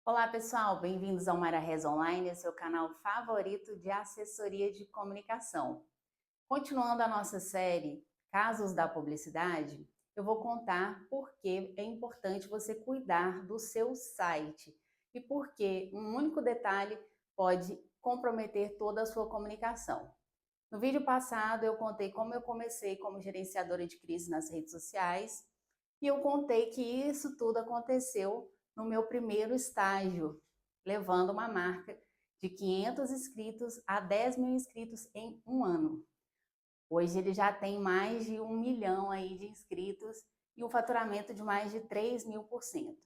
Olá pessoal, bem-vindos ao Mayra Rez Online, seu canal favorito de assessoria de comunicação. Continuando a nossa série Casos da Publicidade, eu vou contar por que é importante você cuidar do seu site e por que um único detalhe pode comprometer toda a sua comunicação. No vídeo passado eu contei como eu comecei como gerenciadora de crise nas redes sociais e eu contei que isso tudo aconteceu no meu primeiro estágio, levando uma marca de 500 inscritos a 10 mil inscritos em um ano. Hoje ele já tem mais de 1 milhão aí de inscritos e um faturamento de mais de 3.000%.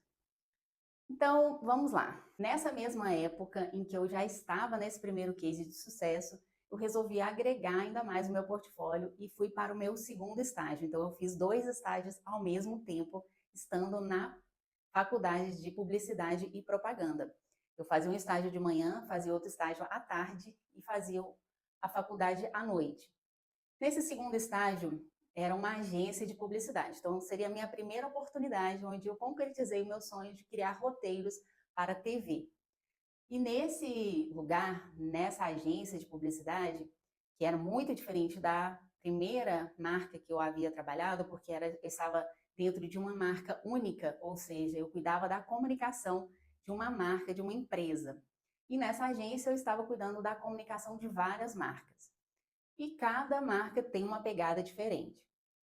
Então, vamos lá. Nessa mesma época em que eu já estava nesse primeiro case de sucesso, eu resolvi agregar ainda mais o meu portfólio e fui para o meu segundo estágio. Então, eu fiz 2 estágios ao mesmo tempo, estando na faculdade de publicidade e propaganda. Eu fazia um estágio de manhã, fazia outro estágio à tarde e fazia a faculdade à noite. Nesse segundo estágio, era uma agência de publicidade. Então, seria a minha primeira oportunidade onde eu concretizei o meu sonho de criar roteiros para TV. E nesse lugar, nessa agência de publicidade, que era muito diferente da primeira marca que eu havia trabalhado, porque eu estava dentro de uma marca única, ou seja, eu cuidava da comunicação de uma marca, de uma empresa. E nessa agência eu estava cuidando da comunicação de várias marcas. E cada marca tem uma pegada diferente.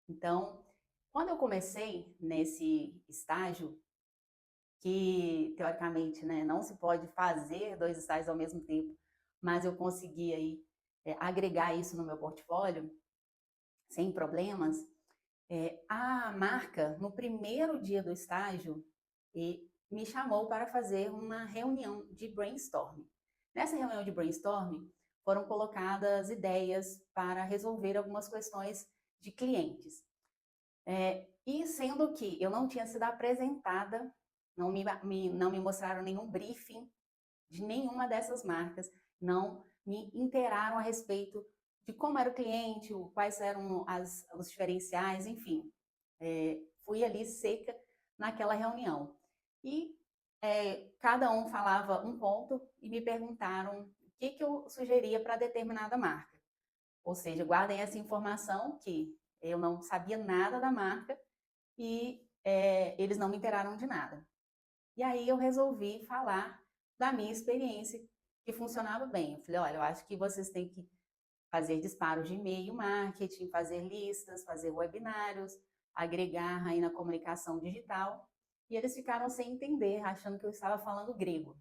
Então, quando eu comecei nesse estágio, que teoricamente, né, não se pode fazer 2 estágios ao mesmo tempo, mas eu consegui aí agregar isso no meu portfólio sem problemas. A marca, no primeiro dia do estágio, me chamou para fazer uma reunião de brainstorming. Nessa reunião de brainstorming, foram colocadas ideias para resolver algumas questões de clientes. E sendo que eu não tinha sido apresentada, não me mostraram nenhum briefing de nenhuma dessas marcas, não me inteiraram a respeito de como era o cliente, quais eram os diferenciais, enfim. Fui ali seca naquela reunião. E cada um falava um ponto e me perguntaram o que eu sugeria para determinada marca. Ou seja, guardem essa informação que eu não sabia nada da marca e eles não me inteiraram de nada. E aí eu resolvi falar da minha experiência, que funcionava bem. Eu falei, olha, eu acho que vocês têm que fazer disparos de e-mail marketing, fazer listas, fazer webinários, agregar aí na comunicação digital. E eles ficaram sem entender, achando que eu estava falando grego.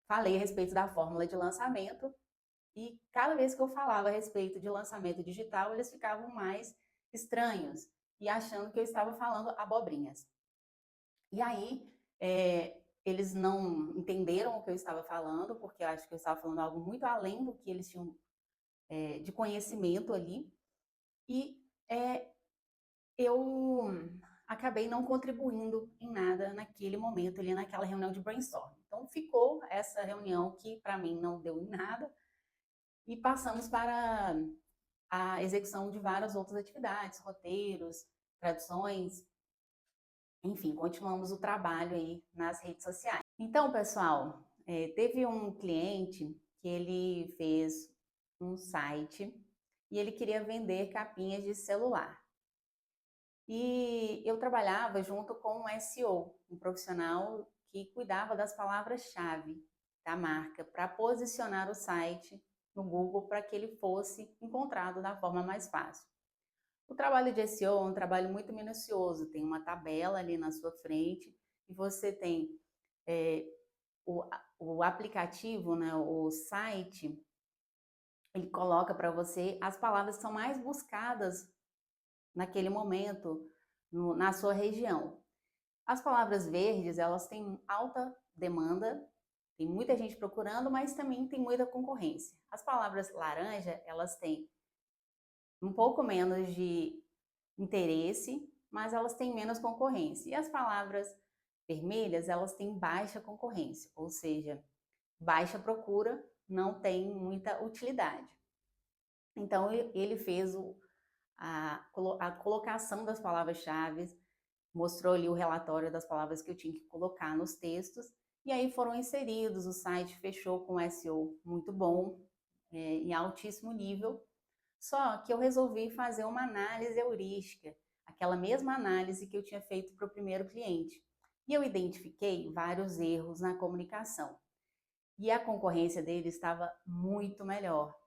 Falei a respeito da fórmula de lançamento e cada vez que eu falava a respeito de lançamento digital, eles ficavam mais estranhos e achando que eu estava falando abobrinhas. E aí, eles não entenderam o que eu estava falando, porque eu acho que eu estava falando algo muito além do que eles tinham de conhecimento ali. E eu acabei não contribuindo em nada naquele momento, ali naquela reunião de brainstorm. Então, ficou essa reunião que, para mim, não deu em nada, e passamos para a execução de várias outras atividades, roteiros, traduções, enfim, continuamos o trabalho aí nas redes sociais. Então, pessoal, teve um cliente que ele fez um site e ele queria vender capinhas de celular. E eu trabalhava junto com um SEO, um profissional que cuidava das palavras-chave da marca para posicionar o site no Google para que ele fosse encontrado da forma mais fácil. O trabalho de SEO é um trabalho muito minucioso, tem uma tabela ali na sua frente e você tem é, o aplicativo, né, o site, ele coloca para você as palavras que são mais buscadas naquele momento na sua região. As palavras verdes, elas têm alta demanda, tem muita gente procurando, mas também tem muita concorrência. As palavras laranja, elas têm um pouco menos de interesse, mas elas têm menos concorrência. E as palavras vermelhas, elas têm baixa concorrência, ou seja, baixa procura, não tem muita utilidade. Então, ele fez a colocação das palavras-chave mostrou ali o relatório das palavras que eu tinha que colocar nos textos, e aí foram inseridos, o site fechou com SEO muito bom, em altíssimo nível, só que eu resolvi fazer uma análise heurística, aquela mesma análise que eu tinha feito para o primeiro cliente. E eu identifiquei vários erros na comunicação. E a concorrência dele estava muito melhor.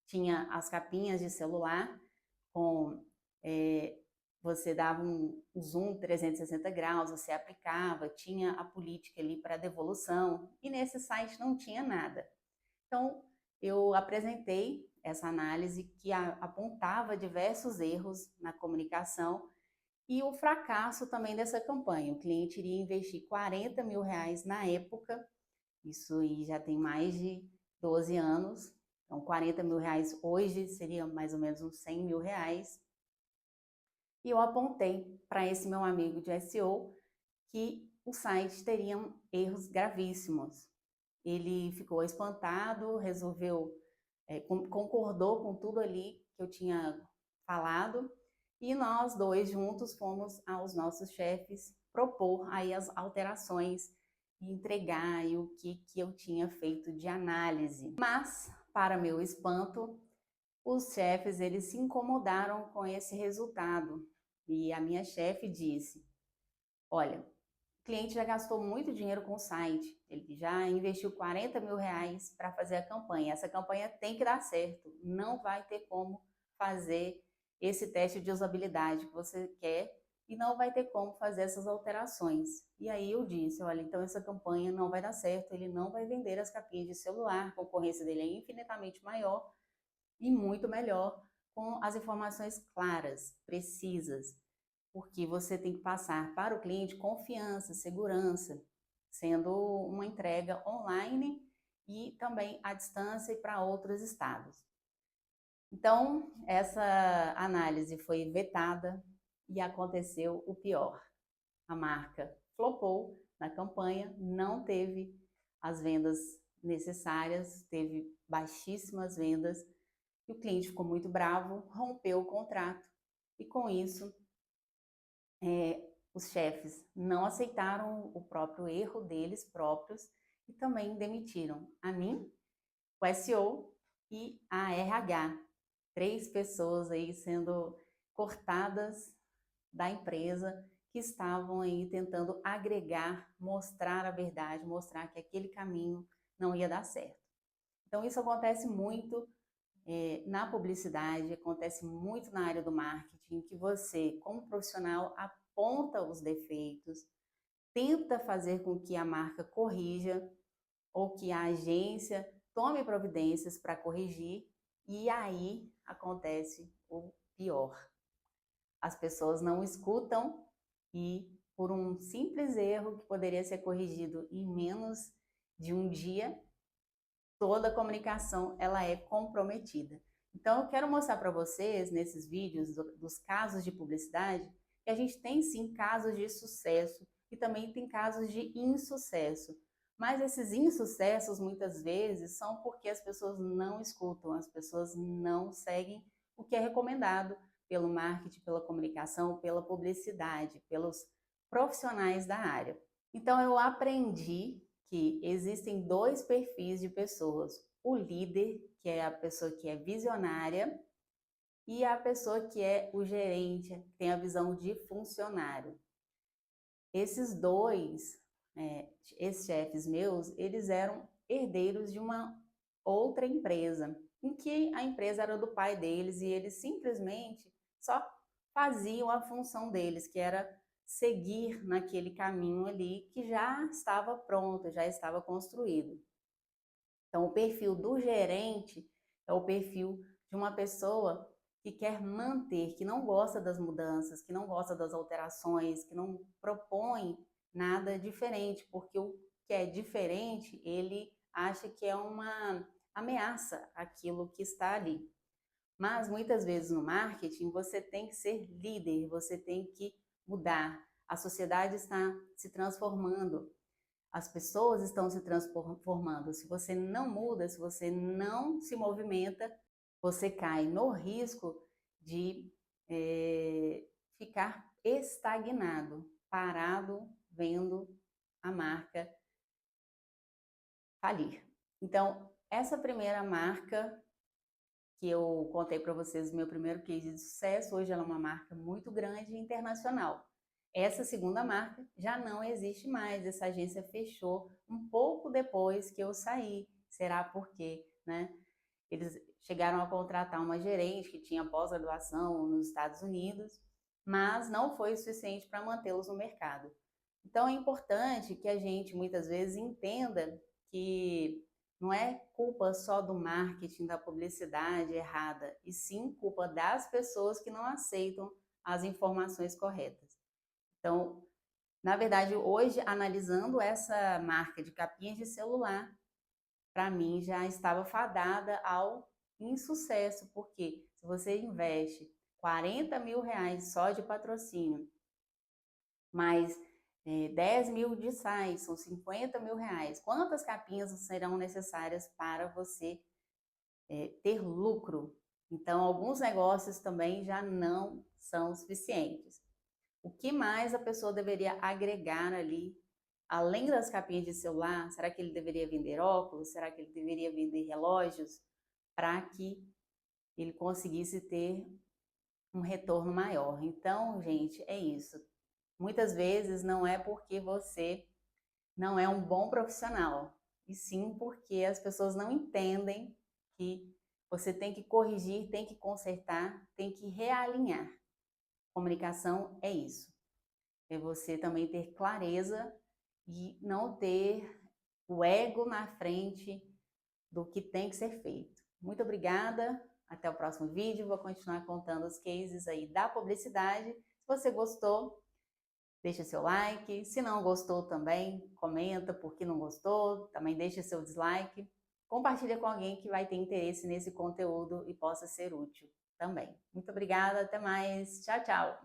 Tinha as capinhas de celular com você dava um zoom 360 graus, você aplicava, tinha a política ali para devolução, e nesse site não tinha nada. Então, eu apresentei essa análise que apontava diversos erros na comunicação e o fracasso também dessa campanha. O cliente iria investir R$40 mil na época, isso aí já tem mais de 12 anos, então R$40 mil hoje seria mais ou menos uns R$100 mil. E eu apontei para esse meu amigo de SEO que o site teria erros gravíssimos. Ele ficou espantado, resolveu, concordou com tudo ali que eu tinha falado, e nós dois juntos fomos aos nossos chefes propor aí as alterações e entregar aí o que eu tinha feito de análise. Mas, para meu espanto, os chefes eles se incomodaram com esse resultado, e a minha chefe disse: olha, o cliente já gastou muito dinheiro com o site, ele já investiu R$40 mil para fazer a campanha. Essa campanha tem que dar certo, não vai ter como fazer esse teste de usabilidade que você quer e não vai ter como fazer essas alterações. E aí eu disse: olha, então essa campanha não vai dar certo, ele não vai vender as capinhas de celular, a concorrência dele é infinitamente maior e muito melhor, com as informações claras, precisas, porque você tem que passar para o cliente confiança, segurança, sendo uma entrega online e também à distância e para outros estados. Então, essa análise foi vetada e aconteceu o pior. A marca flopou na campanha, não teve as vendas necessárias, teve baixíssimas vendas, e o cliente ficou muito bravo, rompeu o contrato, e com isso os chefes não aceitaram o próprio erro deles próprios e também demitiram a mim, o SEO e a RH. 3 pessoas aí sendo cortadas da empresa que estavam aí tentando agregar, mostrar a verdade, mostrar que aquele caminho não ia dar certo. Então isso acontece muito na publicidade, acontece muito na área do marketing, que você, como profissional, aponta os defeitos, tenta fazer com que a marca corrija ou que a agência tome providências para corrigir, e aí acontece o pior. As pessoas não escutam e, por um simples erro que poderia ser corrigido em menos de um dia, toda a comunicação ela é comprometida. Então eu quero mostrar para vocês nesses vídeos dos casos de publicidade que a gente tem sim casos de sucesso e também tem casos de insucesso. Mas esses insucessos muitas vezes são porque as pessoas não escutam, as pessoas não seguem o que é recomendado pelo marketing, pela comunicação, pela publicidade, pelos profissionais da área. Então eu aprendi que existem 2 perfis de pessoas: o líder, que é a pessoa que é visionária, e a pessoa que é o gerente, que tem a visão de funcionário. Esses dois, ex-chefes meus, eles eram herdeiros de uma outra empresa, em que a empresa era do pai deles e eles simplesmente só faziam a função deles, que era seguir naquele caminho ali que já estava pronto, já estava construído. Então, o perfil do gerente é o perfil de uma pessoa que quer manter, que não gosta das mudanças, que não gosta das alterações, que não propõe nada diferente, porque o que é diferente, ele acha que é uma ameaça àquilo que está ali. Mas muitas vezes no marketing você tem que ser líder, você tem que mudar. A sociedade está se transformando, as pessoas estão se transformando. Se você não muda, se você não se movimenta, você cai no risco de ficar estagnado, parado, vendo a marca falir. Então, essa primeira marca que eu contei para vocês, meu primeiro case de sucesso, hoje ela é uma marca muito grande e internacional. Essa segunda marca já não existe mais, essa agência fechou um pouco depois que eu saí. Será por quê, né? Eles chegaram a contratar uma gerente que tinha pós-graduação nos Estados Unidos, mas não foi o suficiente para mantê-los no mercado. Então é importante que a gente muitas vezes entenda que não é culpa só do marketing, da publicidade errada, e sim culpa das pessoas que não aceitam as informações corretas. Então, na verdade, hoje, analisando essa marca de capinhas de celular, para mim já estava fadada ao insucesso, porque se você investe 40 mil reais só de patrocínio, mais 10 mil de sais, são 50 mil reais, quantas capinhas serão necessárias para você ter lucro? Então, alguns negócios também já não são suficientes. O que mais a pessoa deveria agregar ali, além das capinhas de celular? Será que ele deveria vender óculos? Será que ele deveria vender relógios? Para que ele conseguisse ter um retorno maior. Então, gente, é isso. Muitas vezes não é porque você não é um bom profissional, e sim porque as pessoas não entendem que você tem que corrigir, tem que consertar, tem que realinhar. Comunicação é isso. É você também ter clareza e não ter o ego na frente do que tem que ser feito. Muito obrigada, até o próximo vídeo, vou continuar contando os cases aí da publicidade. Se você gostou, deixa seu like, se não gostou também, comenta por que não gostou, também deixa seu dislike. Compartilha com alguém que vai ter interesse nesse conteúdo e possa ser útil também. Muito obrigada, até mais, tchau, tchau!